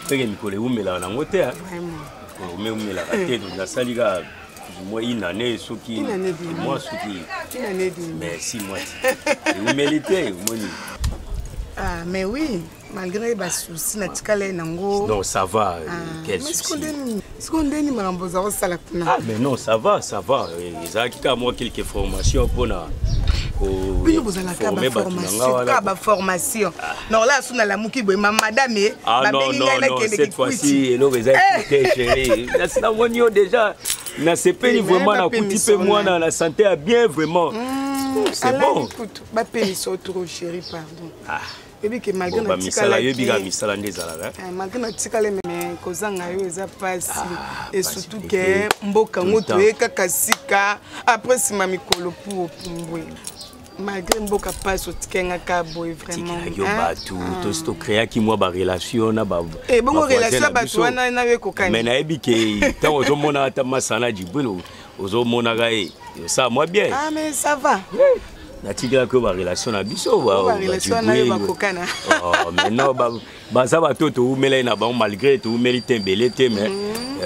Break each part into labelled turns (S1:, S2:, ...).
S1: peke mikolo umela na ngote hein. Vraiment. Mais la tête na saliga moi une année soki moi soki
S2: une année
S1: mais 6 mois. Vous méritez moni.
S2: Ah mais oui, malgré les soucis natikale nango.
S1: Non, ça va. Quel souci. Ah mais non, ça va. Ils ont moi quelques formations pour na.
S2: Oui, vous avez la formation. Non là, sous la mouki boy, madame.
S1: Ah non, cette fois-ci, elle aurait été chérie. Là, c'est la monio déjà. Na CP vraiment na petit peu moins dans la santé a bien vraiment. C'est bon.
S2: Écoute, ba pays sont trop chérie, pardon.
S1: Ah.
S2: Et bien que malgré
S1: na misala yebiga misala ndezala là.
S2: Malgré na tikale mais kozanga yo eza passe et surtout que mboka ngoto eka sika après si mami kolo pour pumbwe. Malgré mboka passe au tikenga ka boy vraiment.
S1: Yo batu to to créer ki moi ba relation na ba.
S2: Eh bon relation batu wana na we kokani.
S1: Mais na ebike tant ozo mona ata masana jibuno ozo mona ga ça moi bien.
S2: Ah mais ça va.
S1: Natika que ba relation na biso
S2: ba relation na yo ba kokana.
S1: Oh mais non ba ça va toto umela na ba malgré tout mérite belé mais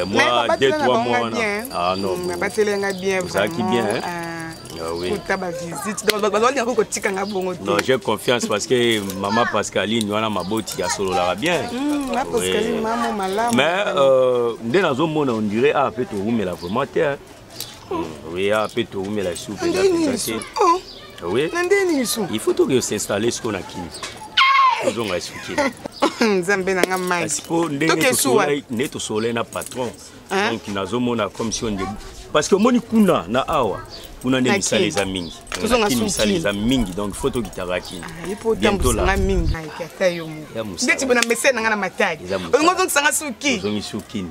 S1: moi 2-3 mois. Ah non.
S2: Ba telenga bien vraiment.
S1: Ça qui bien hein. Oui. Non, j'ai confiance parce que maman Pascaline, on a ma beauté à solo là bien.
S2: Pascaline, maman malade.
S1: Mais dès dans un monde on dirait ah peut-être où mais la vraiment terre. Oui, ah peut-être où mais la soupe déjà. Oui. Il faut tout que s'installer ce qu'on a qui. Nous on va expliquer.
S2: Nzambe na ngamai.
S1: Parce que neto soleil na patron. Donc nazo mona comme si on parce que moni kuna na awa. Kuna ne misala les amingi. Misala les amingi donc photo gitaraki.
S2: Bientôt là. Ndeti bona message na ngana matadi. Ngozo sanga suki.
S1: Zongi suki.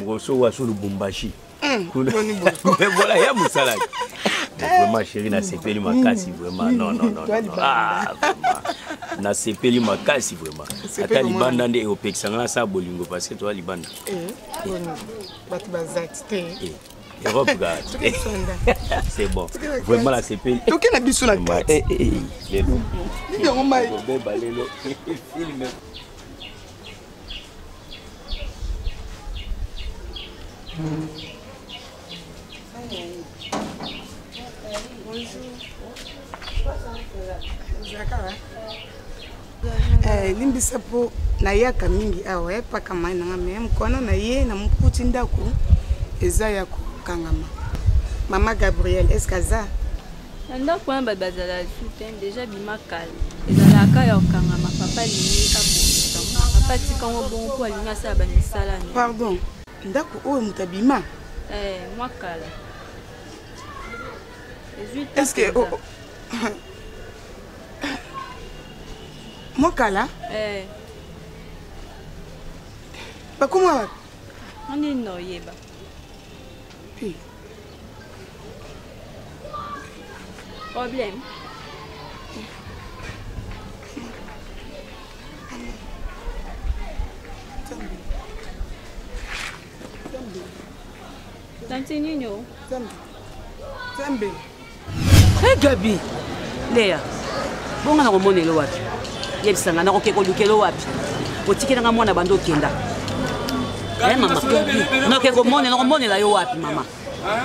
S1: Ngoso wa so Lubumbashi. Mais voilà ya musala. Vraiment chérie na sepeli makasi vraiment non. Ah vraiment. Na sepeli makasi vraiment. Ata libanda nde opexanga sa bolingo parce que toi libanda.
S2: Batu bazati te.
S1: Europe, c'est bon. Vraiment la CP.
S2: Tu as vu sur la carte.
S1: C'est bon.
S2: Limbisa po na yaka mingi awa pa kama na ngame mkono na ye na mputi ndako eza yako kangama. Maman Gabrielle, est-ce que ça?
S3: Ndako kwa bazala soutien déjà bimakal. Ezala ka ya kangama papa lini ka bon. Papa tikango bon ko alinga sa ba misala ni.
S2: Pardon. Ndako o mutabima?
S3: Moi kala.
S2: Est-ce que moi kala? Ba comment?
S3: On est noyé ba. Problème. Continue.
S2: Zambe.
S4: Hey Gabi. Léa. Bonga na komonelo wapi? Yebisanga na kokeko lukelo wapi? Otikela nga mwana bando kenda. Mama. Nokeko monela yo wapi mama?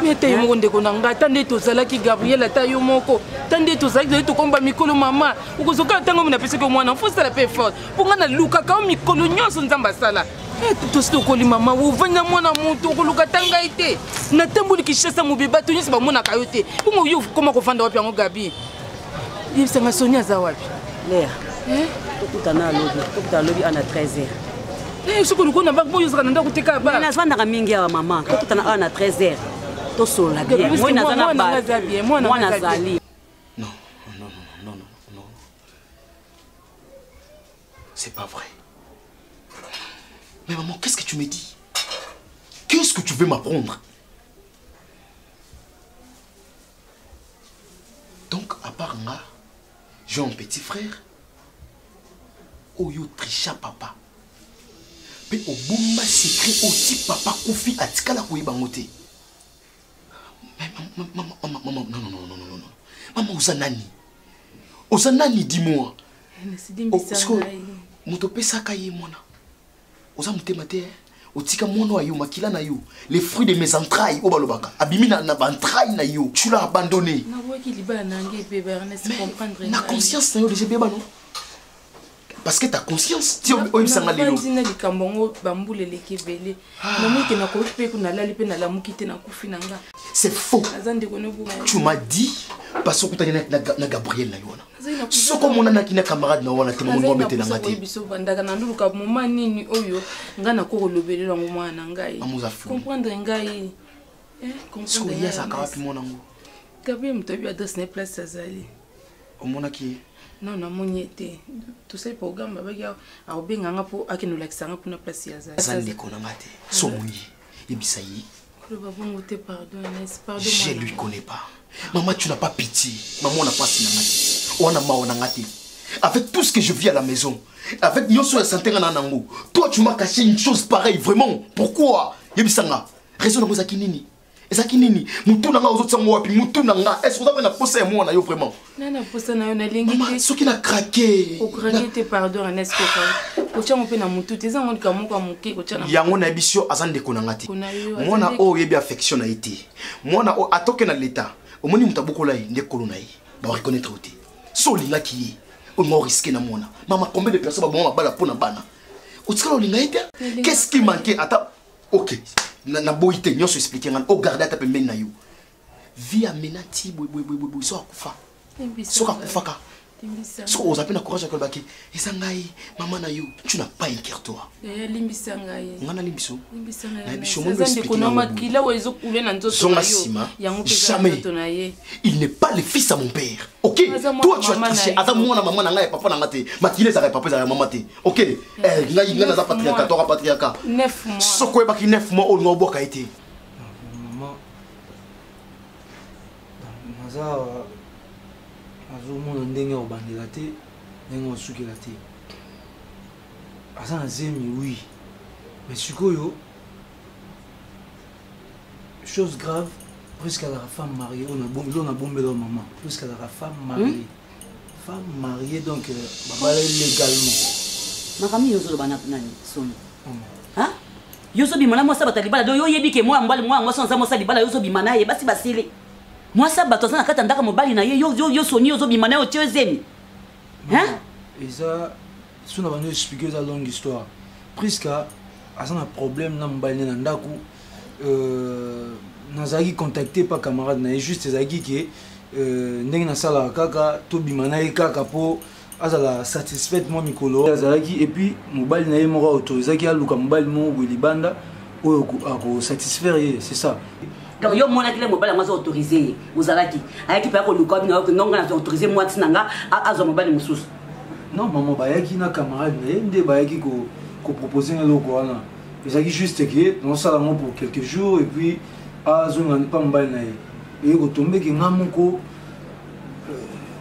S5: Mete yo monde ko nanga tande to zalaki Gabriel ata yo moko tande to zalaki to komba mikolo mama ukozoka tango mna pese ko mwana faut sala pe fort ponga na luka ka mikolo nyonso nzamba sala to sto ko li mama wo vanya mwana mutu ko luka tanga ite na tembuli kishasa mubiba to nyisa ba mona kayote bongo yo koma ko fanda wapi yango Gabi yebisanga Sonia za wapi
S4: Léa tokutana lobi ana 13h
S5: soko lukona ba boyo zaka nda kuteka ba
S4: na zvanda mingi ya mama tokutana ana 13h to sola bien moi na bien moi na zali
S6: non c'est pas vrai. Mais maman, qu'est-ce que tu me dis? Qu'est-ce que tu veux m'apprendre? Donc à part moi, j'ai un petit frère Oyo tricha papa. Pe obumba secret oti papa kofi atikala koyibangote. Maman, non. Maman, Ozanani, dis-moi. Moto pesa kaye mona. oza motema te otika mwana yo makila na yo les fruits de mes entrailles o balobaka abimi na entrailles na yo tu l'as abandonné na conscience na yo déjà beba non parce que ta conscience ti o ibisanga lelo
S5: ndina likambongo bambulele kebele namuke na ko pe kuna lali pe na lamuki te na kufinanga
S6: c'est faux tu m'as dit parce que tu na Gabriel na yona soko mona na kina camarade na wana te mo mo metela ngati
S5: biso bandaka na nduluka moma nini oyo ngana ko lobelela ngo mwana ngai comprendre ngai
S6: comprendre ya saka wapi mona ngo
S5: Gabriel mtobi adresse na place azali
S6: omona ki
S5: non na monyete tout ça programme babaga aobenga ngapo akinolakisa nga kuna place ya azali
S6: azali ko na ngate so moni ebisayi je lui connais pas. Maman, tu n'as pas pitié. Maman, on n'a pas si on a marre. Avec tout ce que je vis à la maison, avec Nyoso et Santé Nanango, toi tu m'as caché une chose pareille, vraiment. Pourquoi? Yebisanga, raison de moi Zakinini. Zakinini, mutu nanga aux autres wapi, mutu nanga. Est-ce que vous avez la posse à moi na yo vraiment?
S5: Non, na posse na yo na lingi.
S6: Maman, ce qui n'a craqué.
S5: Au craqué pardon, Anes ko. Kocha mo pe na mutu, te zango ka mo ka moke kocha na.
S6: Yango na bisio azande konangati. Mwana o yebi affection na été. Mwana o atoke na l'état. Omoni mutabukola yi nde kolona yi. Ba reconnaître oté. So linga ki. On m'a risqué na mwana. Maman, combien de personnes ba bala pona bana. Otika lo linga été. Qu'est-ce qui manquait? Attends. OK. Na boité nyonso expliquer ngana o garder ta pembeni na yo. Vie amenati boy so akufa. So akufaka. So on appelle na courage à kolbaki. Esangai maman na yo, tu n'as pas inquiète-toi.
S5: Limbisa ngai.
S6: Ngana limbiso.
S5: Limbisa ngai.
S6: Na biso mo expliquer. Jamais. Il n'est pas le fils à mon père. OK? Toi tu as triché. Adam moi na maman na ngai papa na ngate. Makile za papa za maman te. OK? Ngai ngana za patriarcat, toi patriarcat.
S5: 9 mois.
S6: Soko ebaki 9 mois o ngoboka été.
S7: Maman. Naza azomona ndenge obandela te ndenge osukela te aza na zemi oui mais sikoyo chose grave presque à la femme mariée on a bombé leur maman presque à la femme mariée donc babala légalement
S4: makami yozo bana nani soni hein yozo bimana moi ça batalibala do yo yebi ke moi mbali moi moi sans ça moi ça libala yozo bimana ye basi basile moi ça bato ça na kata ndaka mobali na ye yo soni yozo bimana yo tiozemi hein
S7: et ça si on a expliqué ça longue histoire presque à un problème na mobali na ndaku nazaki contacté par camarade na juste ezaki ke ndenge na sala kaka to bimana ye kaka po azala satisfait moi mikolo azalaki et puis mobali na ye moko autorisaki aluka mobali moko libanda oyo ako satisfaire ye c'est ça.
S4: Donc yo mona kile mobali ngwa autorisé uzalaki ayaki pa ko luka bina ko nonga na autorisé moi tinanga azo mobali mususu
S7: non maman bayaki na camarade na nde bayaki ko proposer na loko wana ezaki juste que non ça là pour quelques jours et puis azo ngani pa mobali na ye ko tomber ki ngamoko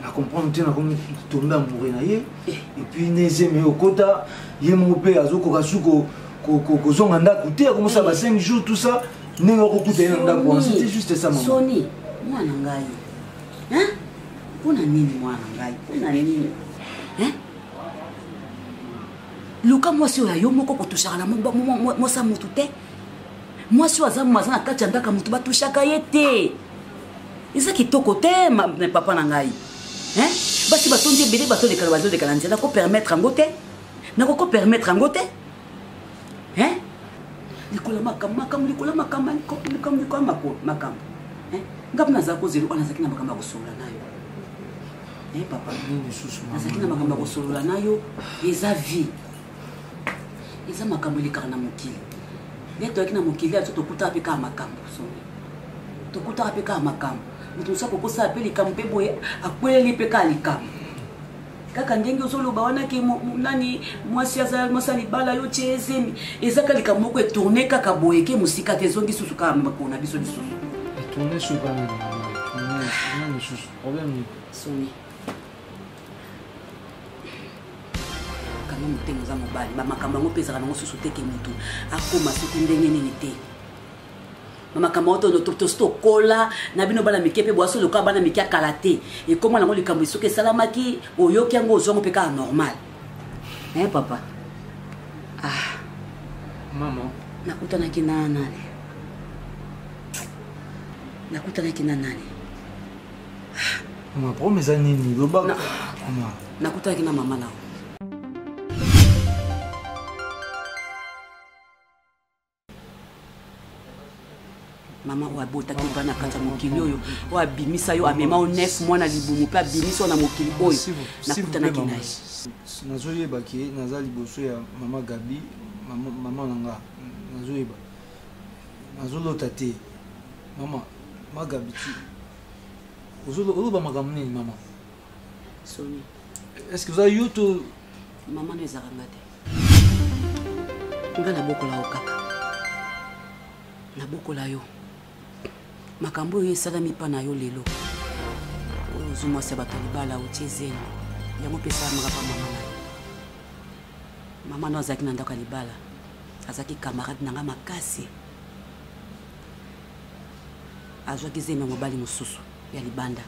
S7: na comprendre tena comme tomber amoureux na ye et puis nezeme okota ye mo pe azo ko kasuko ko zonga ndako te comme ça ba 5 jours tout ça. C'était juste ça, maman.
S4: Soni, moi nangai. Hein? Pona nini moi nangai? Pona nini? Hein? Luka moi si yo moko ko tushaka na moi sa mutu te. Moi si waza moi na kati ndaka mutu ba tushaka yete. Isa kitoko te papa nangai. Hein? Basi batonde bele batonde kalabazo de kalanzela na ko permettre ngote. Na ko permettre ngote. Hein? Likola makambo likola makambo hein ngapi nazako zelo anazaki na makambo kosola nayo papa nazaki na makambo kosola nayo eza vie eza makambo likana na mokili neto akina mokili ato tokuta apeka makambo so tokuta apeka makambo mutu sako kosa apeli kampe boye akweli peka likambo kaka ndenge ozoloba wana ke nani mwasi aza mosali bala yo chezemi ezaka likambo ko tourner kaka boye ke musika te zongi susu ka makona biso lisusu
S7: tourner sur pas non susu problème
S4: soni kama mutengo za mobali ba makambo ngo pezaka ngo susu te ke mutu akoma suku ndenge nini te mama kamoto no to kola na bino bana mikepe boaso loka bana mikia kalate et comment la likambo isoke salamaki oyoki yango ozongo peka normal hein papa
S7: Maman.
S4: Nakutanaki na nani? Nakutanaki na nani?
S7: Ma promesse à nini? Loba.
S4: Nakutanaki na mama na. Mama wabotaki bana kata mokili oyo wabimisa yo amema o 9 mois na libumu pe abimisa na mokili oyo nakutanaki naye.
S7: Nazoyeba ke naza liboso ya mama Gabi, mama nanga. Nazoyeba. Nazolota te. Mama, Gabi tu. Oloba makambo nini mama?
S4: Soni.
S7: Est-ce que vous avez eu tout
S4: Maman ne ezalaka te. Nga nabokola yo kaka. Nabokola yo. Makambo oyo esalami mpa na yo lelo. Oyo ozomwasi ya bato libala otie zeni. Yango mpe esalamaka mpa mama na yo. Mama na azalaki na ndako ya libala. Azalaki camarade na nga makasi. Azwaki zemi ya mobali mosusu ya libanda.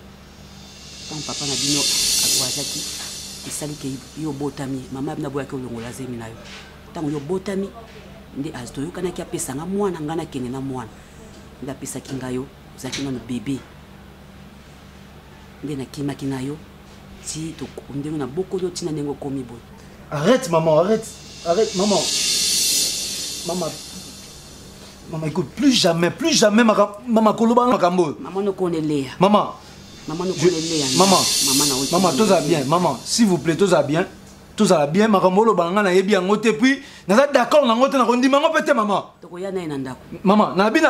S4: Tant papa na bino azwaki esaliki yo botami. Mama na boyaki olongola zemi na yo. Tango yo botami nde azoyokanaki apesanga mwana nga nakende na mwana. Nde apesaki nga yo ozalaki nano bebe. Nde nakimaki na yo ti ndenge na bokoli yo ntina ndenge okomi boye.
S7: Arrête maman, arrête. Arrête maman. Maman écoute, plus jamais maman koloba makambo.
S4: Maman no konelea.
S7: Maman.
S4: Maman no konelea.
S7: Maman, tout va bien. Maman, s'il vous plaît, tout va bien. Tout ça bien, makambo lo banga na yebi angote puis naza d'accord na ngote na kondi mango pete maman.
S4: Tokoya na ina ndako.
S7: Maman, nabi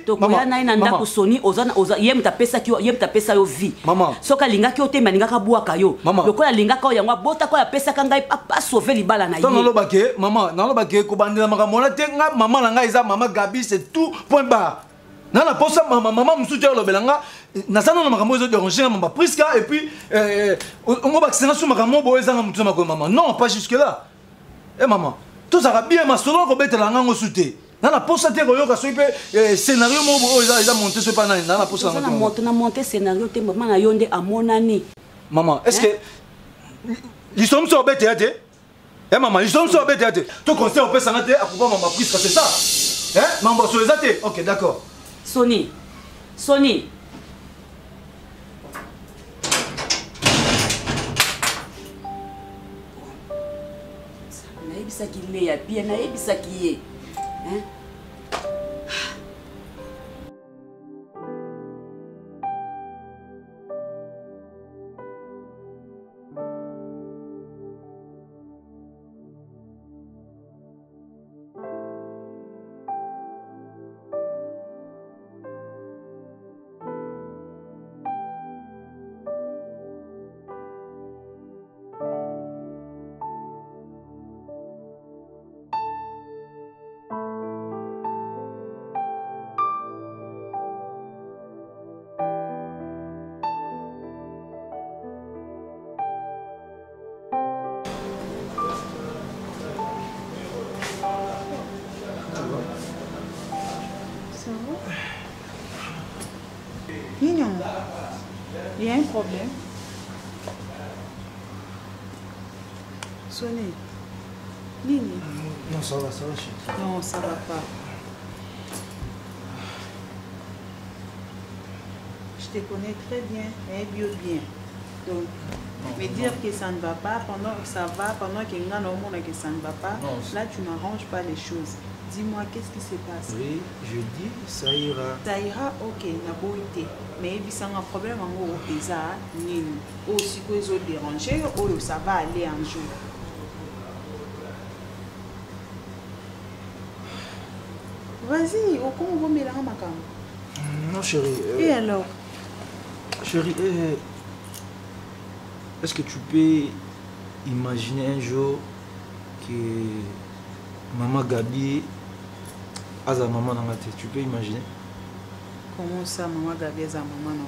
S4: tokoya na ina ndako soni oza yem tapesa yo vie.
S7: Maman.
S4: Soka lingaki otemba lingaka buaka yo. Lokola lingaka o yango bota ko ya pesa kanga pa sauver libala na ye.
S7: Tant naloba ke maman, naloba ke ko bandela makambo na te nga maman na nga eza maman Gabi c'est tout point barre. Nana posa maman musuti ya lobelanga nasana na makambo ezo déranger na mamba Priska et puis on va baxena sur makambo bo ezanga mutu na ko maman. Non, pas jusque là. Eh maman, tout ça va bien ma solo ko betela nga ngosuté. Nana posa te ko yoka so pe scénario mo bo eza monter so pa nana posa
S4: na monter scénario te maman na yonde amonani.
S7: Maman, est-ce que l'histoire so bete ate? Eh maman, l'histoire so bete ate. To conseil on peut s'arrêter à pouvoir maman Priska, c'est ça? Hein? Maman so ezate. OK, d'accord.
S4: Soni. Naebisaki Leya bien naebisaki ye. Hein?
S8: Mignon, il y a un problème. Sonnez. Nini?
S7: Non, ça va, chérie.
S8: Non, ça va pas. Je te connais très bien, et bien. Donc, me dire que ça ne va pas, pendant que ça va, pendant qu'il y a un moment que ça ne va pas, non, là tu n'arranges pas les choses. Dis-moi, qu'est-ce qui se passe?
S7: Oui, je dis, ça ira.
S8: Ça ira, ok, n'a pas été. Mais il y a un problème en haut, bizarre, ni aussi que les autres dérangés, ou ça va aller un jour. Vas-y, au con, on va mettre la macam.
S7: Non, chérie.
S8: Et alors?
S7: Chérie, est-ce que tu peux imaginer un jour que maman Gabi a sa maman dans la tête? Tu peux imaginer?
S8: Comment ça, maman Gabi a sa maman dans la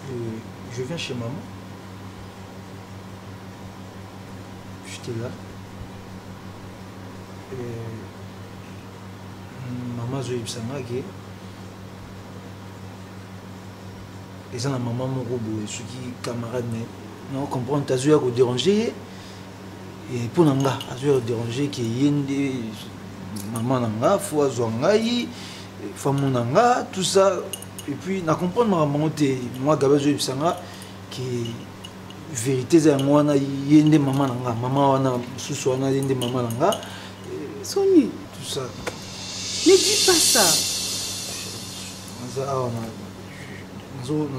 S8: tête?
S7: Je viens chez maman. J'étais là. Maman Zoé Psangake. Et ça, la maman mon robot, ceux qui camarades, non, comprendre, t'as joué à déranger. et pour nanga azo déranger que yende maman nanga faut azwangai femme nanga tout ça et puis na comprendre maman te moi gabazo bisanga que vérité za ngwana yende maman nanga maman wana susu wana yende maman nanga
S8: Sony
S7: tout ça
S8: ne dis pas ça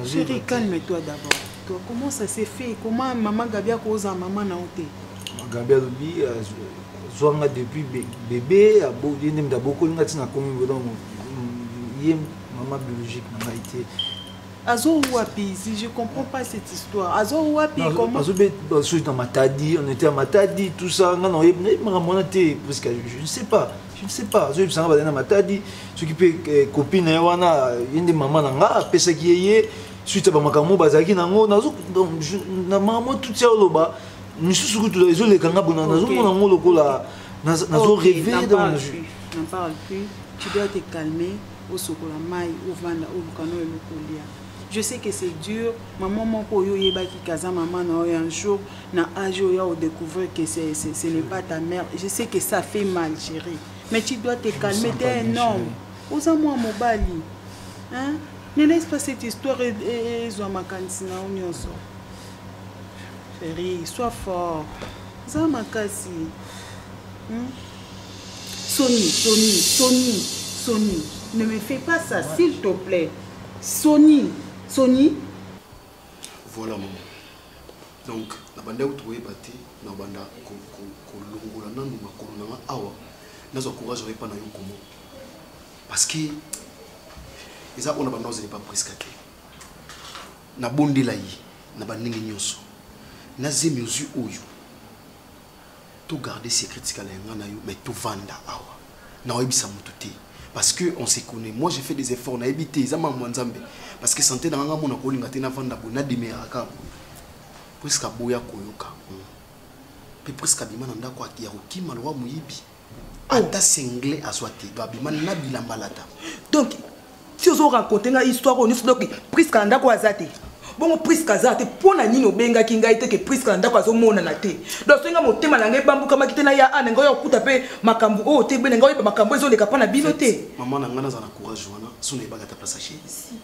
S8: chérie calme-toi d'abord toi comment ça s'est fait comment maman Gabia cause maman na oté
S7: Gabia lobi zwanga depuis bébé abo yende ndaboko linga tina komi bodo yem maman biologique na été
S8: Azo Wapi, si je comprends pas cette histoire. Azo Wapi, comment?
S7: Azo dans Matadi, on était à Matadi, tout ça. Non, je ne sais pas. Je ne sais pas. Je ne sais pas. Je Matadi, ce qui peut copine, il y a des mamans nanga, pesa qui est suite à Makamou, Bazaki nango, nazo, na maman tout ça là-bas. Nous sommes tous les kanga bona, nazo nango lokola, nazo rêver dans le jeu.
S8: N'en parle plus. Tu dois te calmer. Au sokola mai, au vanda, au kano et le. Je sais que c'est dur. Maman, mon koyo yeba qui kaza maman na un jour na ajo ya au découvrir que ce n'est pas ta mère. Je sais que ça fait mal, chérie. Mais tu dois te calmer. T'es un homme. Osa moi mobali. Hein? Ne laisse pas cette histoire et zo makansi na onyoso. Chérie, sois fort. Za makasi. Sony, ne me fais pas ça, s'il te plaît. Sony.
S6: Voilà, maman. Donc, la bande où tu es bâti, la bande ko longola na makolona awa, nazo courage pas na yo comment. Parce que ça on a bande n'est pas presque. Na bonde la yi, na bande nyonso. Na zemi ozu oyo. Tout garder secret tikala ngana yo, mais tout vanda awa. Na oyebisa mutu te. Parce que on se connaît. Moi j'ai fait des efforts, on a évité, parce que santé dans un monde on a été vendre na demeraka. Presque boya koyoka. Puis presque bima nanda kwa ya okima lwa muyibi. Ata single aswati, babima na bilamba lata.
S2: Donc si vous raconter une histoire on est donc presque nanda kwa azate. Bon presque azate pona nino benga kinga ite ke presque nanda kwa zo mona na te. Donc singa motema na ngai bambu kama kitena ya ana ngoyo kuta pe makambu o te bene ngoyo makambu ezo leka pana bino te.
S6: Maman na ngana za na courage wana, sone ba ta place chez ici.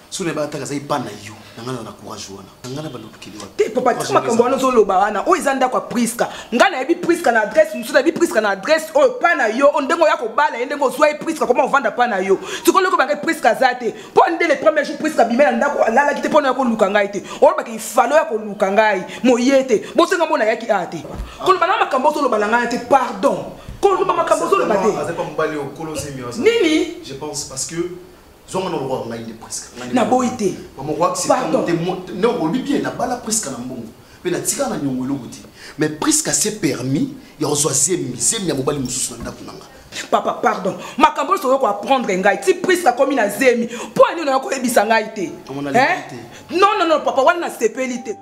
S6: Sone ba ta ka za ipana yo, na ngana na courage wana. Ngana ba lukiliwa.
S2: Te papa ti makambu wana zo loba wana, o izanda kwa presque. Ngana ebi presque na adresse, musu na bi presque na adresse o pana yo, ondengo ya ko bala ndengo zo e presque comment on vanda pana yo. Tu connais ko ba presque azate. Pondé les premiers jours presque bimela ndako lala kite pona ko lukangai te. O ba ki falo ya ko lukangai, moyete. Bo senga mona yaki ate. Ko ba na makambu zo loba ngana te pardon. Ko loba makambu zo loba te.
S6: Aza pa mbali o kolosemi asa.
S2: Nini?
S6: Je pense parce que zonga no roi ngai presque.
S2: Na boité.
S6: Maman roi c'est comme non on lui bien na bala presque na mbongo. Mais na tika na nyongolo kuti. Mais presque c'est permis ya ozwazemi ya mobali mususu na ndako nanga.
S2: Papa, pardon. Ma cambo so ko apprendre ngai. Ti prise ka komi na zemi. Po ani na ko ebisa ngai te. Non, papa wana na sepelité.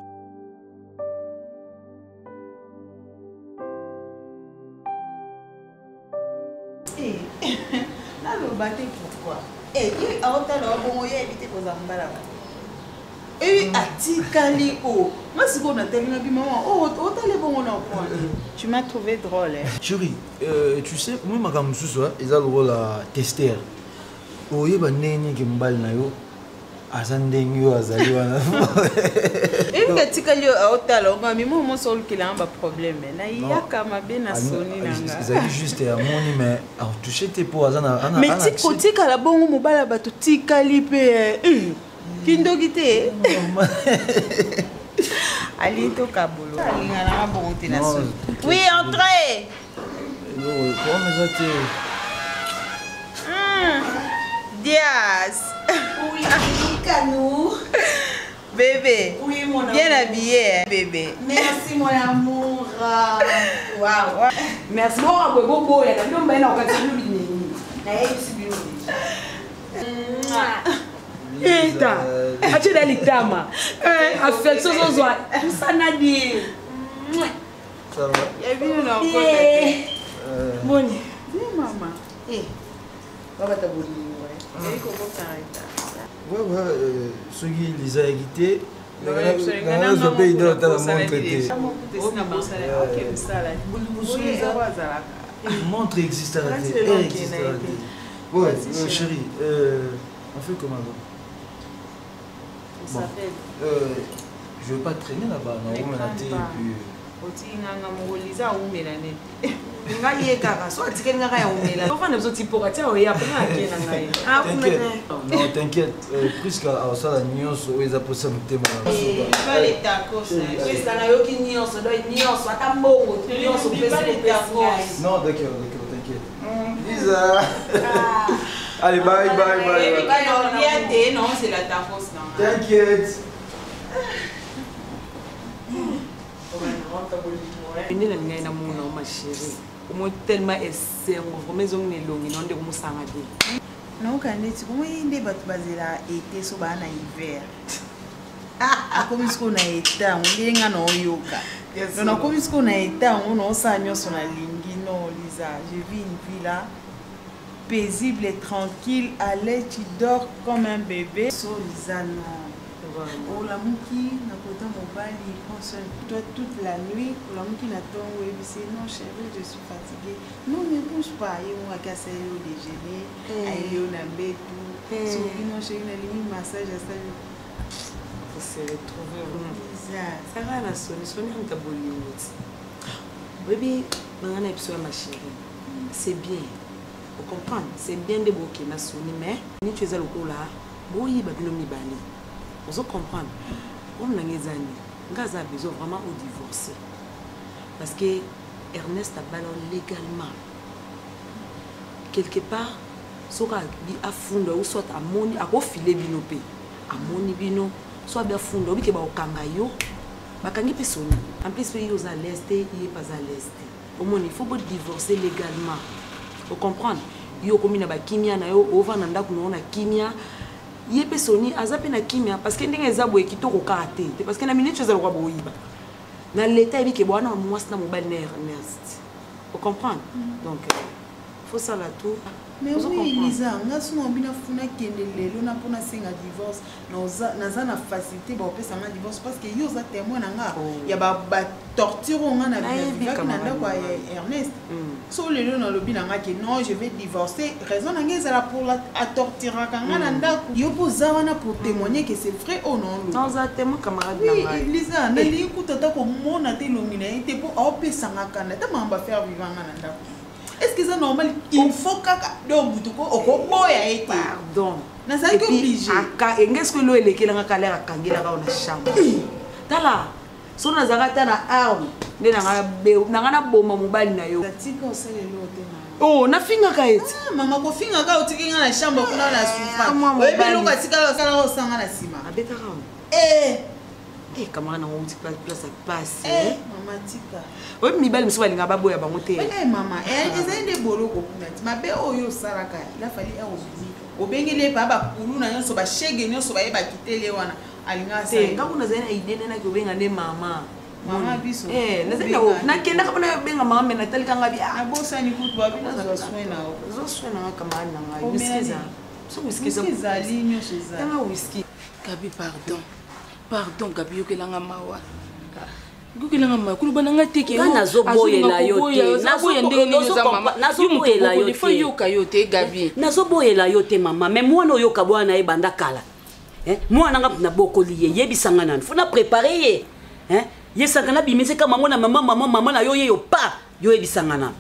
S8: Là le batté pourquoi? Il a autant le bon moyen éviter pour zambala. Et atikali o. Moi si on a tellement bi maman, autant les bons on en point. Tu m'as trouvé drôle.
S7: Chérie, tu sais, moi ma gamme sous ils ont le rôle à tester. Oye ba neni ke mbal na yo. Azandengi yo azali wana.
S8: Et que atikali o autant le ngami mo sol qu'il a un problème. Na yaka mabe na soni nanga.
S7: Ils juste à moni mais à toucher tes peaux azana.
S8: Mais tika la bongo mobala ba to tikali pe Kindogite. Alito Kabolo. Oui, entrez. Diaz. Oui, Canou. Bébé. Oui, mon amour. Bien habillé, bébé.
S9: Merci, mon amour.
S8: Waouh.
S2: Merci. Bon, Eita, acha dali tama. Affection zozo. Sana di.
S7: Ça va?
S8: Ya vino na kwa.
S2: Boni.
S8: Bien maman. Baba tabuli ouais. Iko ko karita.
S7: Ouais, ceux qui les a édités, Montre existe à la télé. Elle existe à la télé. Ouais, chérie, on fait comment donc?
S8: On s'appelle.
S7: Je veux pas traîner là-bas, non? On m'a dit, et puis. Non, t'inquiète, puisque à ça la nuance, ils a posé un thème. Non, d'accord, t'inquiète. Lisa. Allez, bye.
S8: Non, c'est la tacos.
S7: T'inquiète.
S5: Ini la ngai na mona o mashiri. O mo tellement esengo, o mezo ngelongi nonde ko musanga de.
S8: Non kaneti como inde batu bazela été so bana hiver. Ah, comme ce qu'on a été, on linga no yoka. Non, comme ce qu'on a été, on a sanyo son la lingi no Lisa. Je vis une vie là paisible et tranquille, allez tu dors comme un bébé. So Lisa non. Oh la mouki na kota mobile il prend soin de toi toute la nuit. La mouki na ton oui c'est non chérie je suis fatiguée. Non ne bouge pas il m'a cassé au déjeuner. Aïe on a bétou. So non chérie na limite massage ça.
S5: Faut se retrouver. Ça va la sonne on t'a bolé. Baby bangana episode ma chérie. C'est bien. Vous comprenez? C'est bien de bloquer na sonne mais ni tu es à l'eau là. Boyi babilo mi bani. Vous comprenez? Comme l'année dernière, Gaza a besoin vraiment de divorcer. Parce que Ernest a ballon légalement. Quelque part, soit à fond ou soit à moni, à filer binopé, à moni bino, soit bien fond, ou bien au kangayo, bakangi personne. En plus, il est à l'est, il est pas à l'est. Au moins, il faut divorcer légalement. Vous comprenez? Yo comme na ba kimia na yo over nanda kunaona kimia. Yé pesoni azape na kimia parce que ndenge ezabo ekitoko kate parce que na minute ezalo kwa boyiba na l'état ebi ke bwana mwasi na mobile na Ernest vous comprenez donc faut ça là tout
S8: mais oui Lisa ngasu na bina funa kende lelo na pona senga divorce naza na facilité ba opesa ma divorce parce que yo za témoin nga ya ba torture nga na vida na ndako ya Ernest so lelo na lobi na nga ke non je vais divorcer raison na ngeza la pour la torturer nga na ndako yo poza wana pour témoigner que c'est vrai ou non
S5: non za témoin camarade
S8: na nga Lisa na li kutata ko mona te lomina ite pour opesa nga kana ta mamba faire vivre nga na ndako. Est-ce que c'est normal? Il faut que
S5: pardon. Et puis, est-ce que l'eau est qui l'a calé à Kangela dans la chambre? Tala, son azarata na arme, n'a bomba mobile na yo. Oh, na finga kaeti.
S8: Maman, ko finga ka otiki na chambre kuna na sufa. Wewe lo katika kala osanga na sima.
S5: Abeta ramu. Camarade on dit place à passer.
S8: Maman tika.
S5: Oui, mi belle monsieur balinga baboya bango te.
S8: Maman, eza inde boloko kunati. Mabe oyo saraka, il a fallu ozuzi. Obengele pa ba kulu na nyonso ba shege nyonso ba yeba kitele wana. Alinga sa.
S5: Ngaku na zena idene na kobenga ne mama.
S8: Mama biso.
S5: Na zena na kenda ka bona benga mama mena talika ngabi.
S8: Abosa ni kutu ba bina za swena.
S5: Zo swena nga camarade na ngai. Whisky. So whisky
S8: za linyo chez za.
S5: Na whisky.
S2: Gabi pardon Gabi yokelanga mawa. Yokelanga mawa kulubana ngateke yo.
S4: Nazoboyela yo te. Nazoboyela yo te.
S2: Yoka yo te Gabi.
S4: Nazoboyela yo te mama. Mais moi no yoka bwana e banda kala. Moi nanga na bokoli ye yebisanga nani. Faut na préparer ye. Yesanga bimise kama maman na yo ye yo pa. Yo yebisanga nani.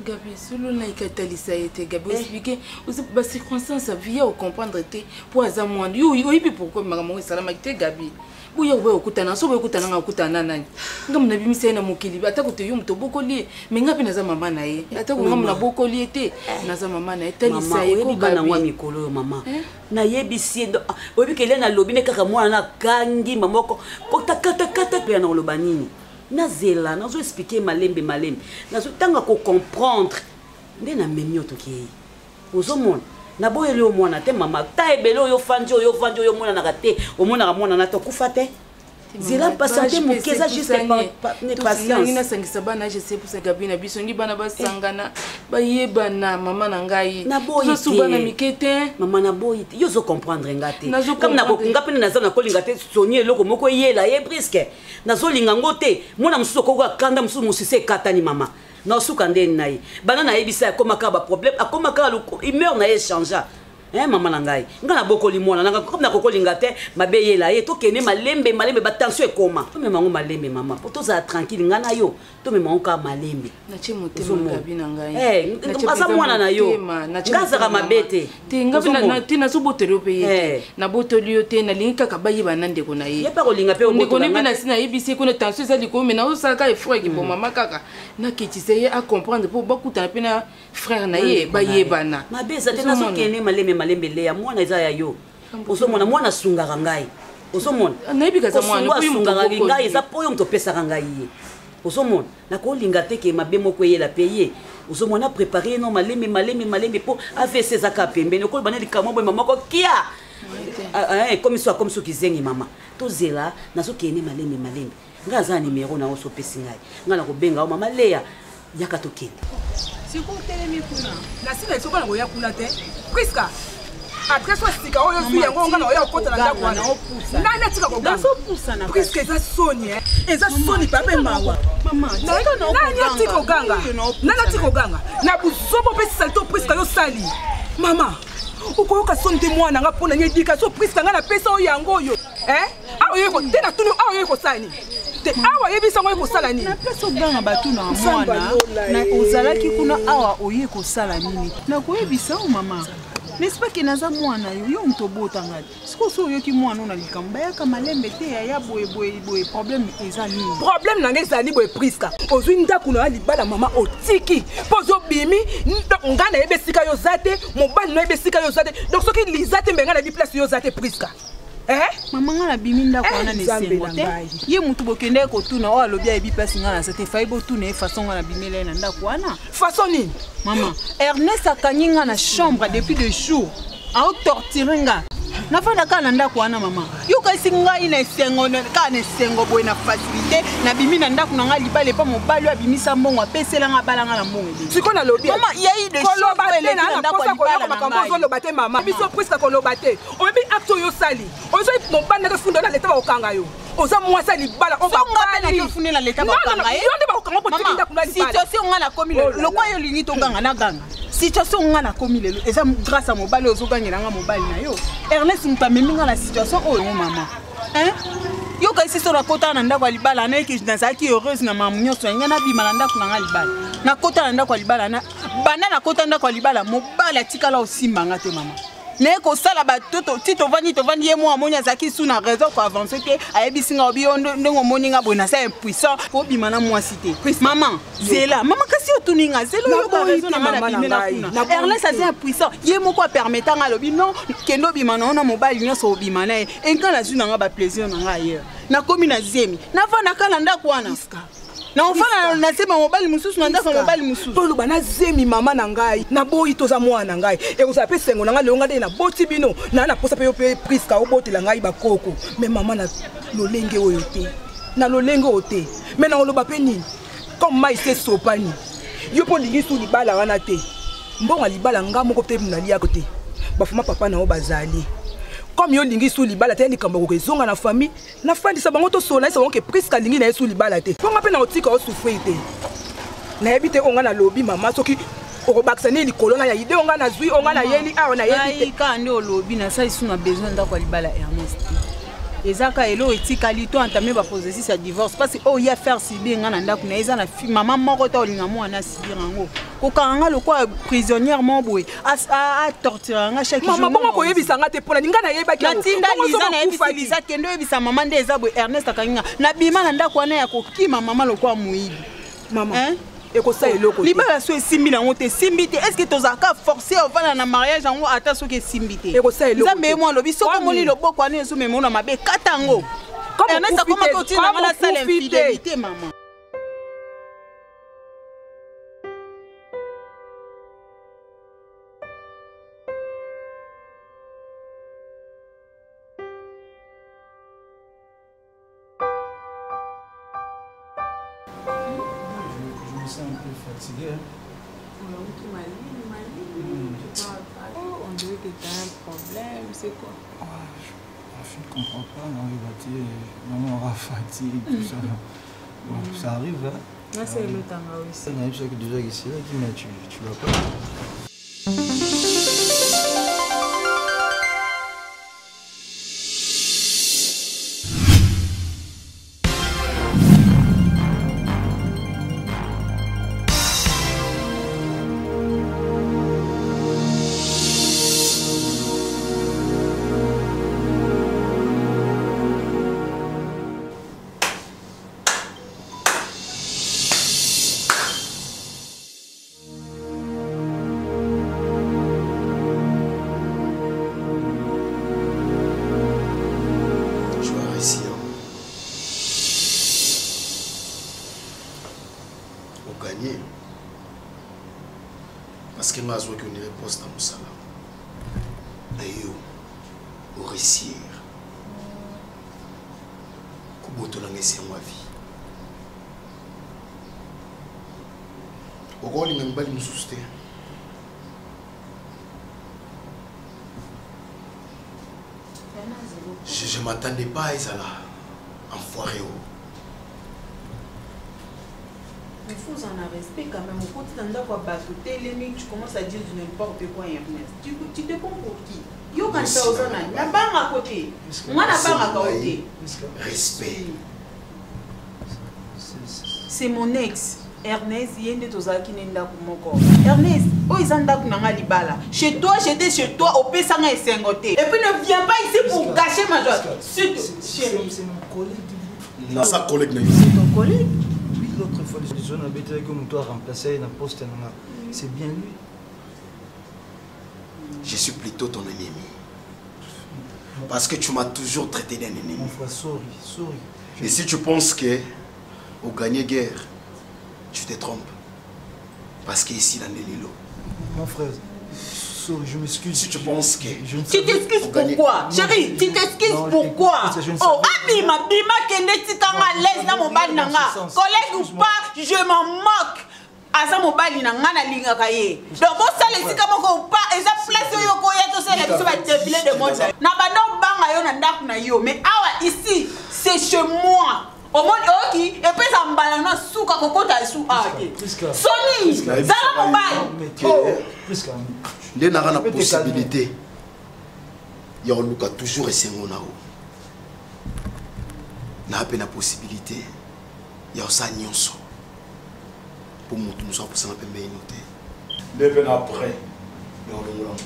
S2: Gabi, selon la catalyse a été Gabi expliqué aussi les circonstances via au comprendre était pour azamwa yo pourquoi maman salama était Gabi buya uwe okutana so okutana nga okutana nani ngam na bimise na mokili ata kote yo mto bokoli me ngapi na za mama na ye ata ko ngam na bokoli ete na za mama na ye talisa ye ko
S4: bana wa mikolo mama na yebisi obi kele na lobine kaka mwana na kangi mamoko kota pe na lobanini nazela nazo expliquer malembe nazo tanga ko comprendre nde na menyo to ki ozomona na boyele o mwana te mama ta ebele yo fandi yo mwana na kate o mwana ka mwana na to kufa te zela patiente mokeza juste patience
S5: nasangisa bana je sais pour ça gabina biso ngi bana basangana bayebana mama na ngai
S4: sobana mikete
S5: mama
S4: na boyi yo zo comprendre ngate comme na kokunga pene naza na kolinga te soni eloko moko yela ye briske nazo linga ngote mona mususu ko kanda mususu musise katani mama na suka ndeni nayi bana na yebisa akomaka ba problème akomaka humeur na ye changer. Maman nangai ngana bokoli mwana nanga comme na kokolinga te mabeyela ye to kene malembe ba tension ekoma to memango malembe mama po to za tranquille ngana yo to memango ka malembe
S5: na chi motema ngabi na ngai
S4: asa mwana na yo ngaza ka mabete
S5: te ngabi na tina so botelo pe ye na botoli yo te na linga ka bayi banande ko na ye
S4: ye pa kolinga pe
S5: o ko ne bina sina yebisi ko na tension za liko me na o saka e frère ki bo mama kaka na kitise ye a comprendre pour bakuta na pena frère na ye bayebana
S4: mabeza te na so kene malembe malembele ya mwana eza ya yo osomona mwana sungaka ngai osomona
S5: nayebika za mwana
S4: sungaka ngai eza po yo moto opesaka ngai ye osomona nakolinga te ke mabe moko eyela pe ye osomona préparé no malembe po AVC ezaka pembeni okolo bana likamo boye mama ko kia comme so kizengi mama tozela nazokende malembe ngai aza numéro na oso pesi ngai ngai nakobenga o mama Leya yaka tokende
S9: sikutelemi kuna
S2: nasila esokana koya kuna te Priska après so sika oyo su yango ngana oya okota na ndako wana nani atika koganga Priska eza soni eza soni pape mawa mama nani atika koganga na buzobo pe salto Priska yo sali mama ukoyoka soni te mwana nga pona nye dika so Priska nga na pesa oyo yango oyo awo yeko te na tunu awo yeko sani te awa yebisa ngo kosala nini
S8: na pesa oganga bato na mwana na ozalaki kuna awa oye kosala nini na koyebisa o mama n'est-ce pas que naza mwana yo moto botanga siko so yoki mwana na likambo bayaka malembe te ya boye problème eza nini
S2: problème na ngai ezali boye Priska ozwi ndako na libala mama otiki pozo bimi nga na yebesika yo zate mobali na yebesika yo zate donc soki lizate mbenga na bi place yo zate Priska
S8: mama nga na bimi ndako wana nesengo te ye mutu bokende kotuna o alobi ayebi place nga na sate fai botuna ye façon nga na bimela na ndako wana
S2: façon nini
S8: mama Ernest akangi nga na chambre depuis 2 jours ao torturer nga nafanda kaka na ndako wana mama yokaisi ngai na esengo kaka na esengo boye na facilité na bimi na ndako na nga libala epa mobali oyo abimisa mbongo apeselanga balanga na mbongo
S2: siko nalobi
S8: mama yai de
S2: koloba te na ndako ya libala makambo ozoloba te mama biso Priska koloba te oyebi acte oyo osali ozoi mobali nake funda na leta bakokanga yo oza mwasi libala o
S8: bakali na funda na leta bakokanga
S2: yo nde bakokanga po tiki ndako na libala
S8: situation nga na komi lokwa yo lingi toganga na ganga situation nga na komi lelo eza grâce à mobali ozogangela nga mobali na yo Ernest mutamemi nga na situation oyo mama yo kaisi so nakota na ndako ya libala naiki nazalaki heureuse na mamu nyonso yango nabima na ndako na nga libala nakota na ndako ya libala banda nakota ndako ya libala mobali atikala osimbanga te mama naye kosala batoto ti tovandi ye mwa amoni azalaki su na raison koavance te ayebisi nga obi yo ndenge omoni nga boye naza impuissant kobima na mwasi te mama zela mama kasi otuni nga zela oyoka raison na nga na bimela kuna Ernest aza impuissant ye moko apermeta nga alobi non kende obima na ona mobali nyonso obima na ye enka nazwi na nga baplaisir na nga ailleurs nakomi na zemi navandaka na ndako wana na ofana na sema mobali mususu na ndako mobali mususu
S2: toloba na zemi mama na ngai na boyi toza mwana na ngai ekozala pe sengo na ngai leonga nde na boti bino na posa pe yo pe Priska obotela ngai bakoko me mama na lolenge oyo te na lolenge oyo te me na oloba pe nini comme mai se sopani yo po lingi su libala wana te mbongo libala nga moko te na liako te bafuma papa na o bazali comme yo lingi su libala te likambo ko ezonga na famille na fandisa bango to sona isa wonke Priska lingi na yesu libala te ponga pe na otika o souffrir te na yebite onga na lobi mama soki okobakisa ni likolo na ya ide onga na zui onga na yeli awo na yeli
S8: te ka nde olobi na sa isu na besoin ndako libala Ernest ezaka elo etikali to entamé ba processus ya divorce parce que ya faire subir nga na ndako na eza na mama moko to olinga mwana subir ngo kokanga lokwa prisonnière mo boy a torturer nga chaque jour
S2: mama bongo koyebisa nga te pona ninga na yeba ki
S8: natinda liza na yebisa liza kendo yebisa mama nde eza boy Ernest akanginga na bima na ndako wana ya kokima mama lokwa muibi
S2: mama ekosa eloko
S8: libala so esimbi nango te simbi te est-ce que tozalaka forcé ovanda na mariage yango ata soki esimbi te
S2: ekosa eloko
S8: nzambe ye mwa alobi soki omoni loboko wana ezomema na mabe kata yango Ernest akomaka otina nga na sala infidélité mama
S7: me sens un peu fatigué.
S5: On dirait que tu as un problème, c'est quoi?
S7: Je ne comprends pas, non, il va dire, maman aura fatigue, tout ça. Bon, ça arrive, hein.
S5: Là, c'est le temps aussi.
S7: Il y a une chose que déjà ici, mais tu vas pas.
S6: Parce que moi, je veux une réponse dans mon salon. D'ailleurs, au récit, comment tu l'as laissé en ma vie. Au gros, il m'a dit que je ne m'attendais pas à ça là, enfoiré.
S8: Il faut en avoir respect quand même. Au côté d'un quoi bateau, tu commences à dire du n'importe quoi, Ernest. Tu te prends pour qui? Yo quand ça aux gens, la barre à côté. Moi la barre à côté.
S6: Respect.
S8: C'est mon ex. Ernest, il y a des choses qui n'ont pas mon corps. Ernest, oh ils ont pas libala. Chez toi, j'étais chez toi, au pays ça n'a et puis ne viens pas ici pour gâcher ma joie. C'est
S7: mon collègue.
S6: Non, sa collègue.
S8: C'est ton collègue.
S7: L'autre fois, les gens habitaient comme toi remplacer un poste, c'est bien lui.
S6: Je suis plutôt ton ennemi. Parce que tu m'as toujours traité d'un ennemi.
S7: Mon frère, sorry.
S6: Et si tu penses que au gagner guerre, tu te trompes. Parce qu'ici, dans les lilos.
S7: Mon frère, sorry, je m'excuse.
S6: Si tu penses que...
S8: Tu t'excuses pourquoi? Chérie, tu t'excuses pourquoi? Oh, Abima, Kende, tu t'en à l'aise dans mon bal nanga. Collègue ou pas, je m'en moque. Asa mobali na ngana linga kaye. Donc bon ça les sika moko pas et ça place yo ko ya to ça les biso va défiler de monde. Na bando banga yo na ndaku na yo mais awa ici c'est chez moi. Au monde oki et puis ça mbala na souka kokota sou ake. Sony, ça la mobali.
S6: Ndé na na possibilité. Ya oluka toujours esengo na o. Na pe na possibilité. Ya sa nyonso. Pour moi, nous sommes pour ça, on après.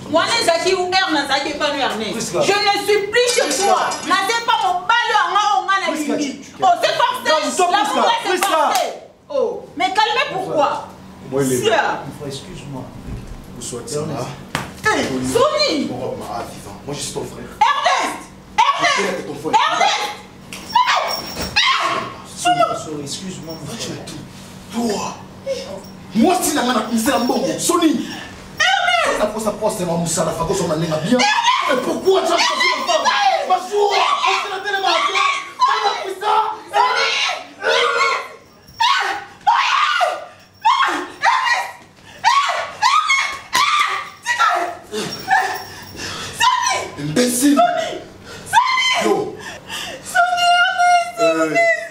S8: Moi, Zaki ou Ernest, Zaki pas Ernest. Je ne suis plus chez toi. N'avez pas mon ballon en la limite. Oh, c'est forcé. La forêt, c'est forcé. Oh, mais calmez pourquoi?
S7: Excuse-moi.
S6: Vous soyez là.
S8: Sony.
S6: Moi, je suis ton frère.
S8: Ernest.
S7: Sorry, excuse-moi.
S6: Toi. Moi, si la main c'est un bon Sony. Ça pose c'est ma moussa la fago sur ma bien. Et pourquoi tu as choisi ma femme? Ma joie, on se la télé imbécile. Yo.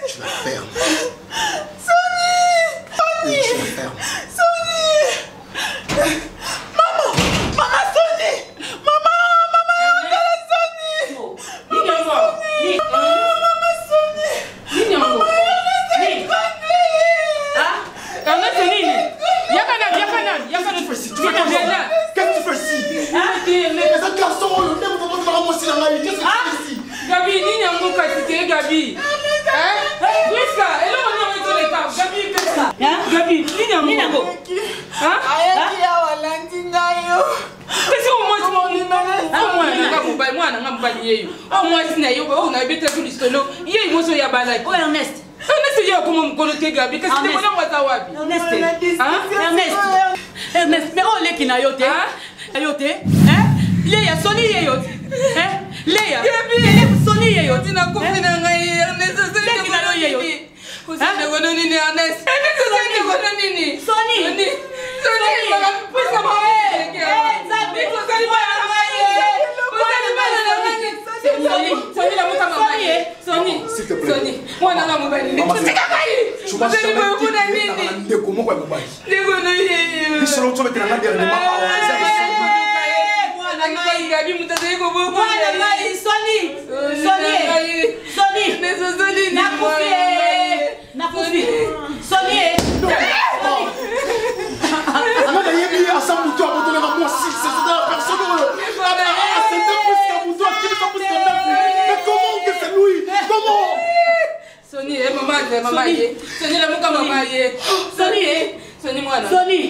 S6: Tu la fermes.
S4: Ernest, mais on est qui n'a yoté? Yoté? Léa, Sony est yoté. Léa, Sony est yoté. N'a pas fait Ernest, c'est qui n'a yoté. Ernest,
S5: Sonny,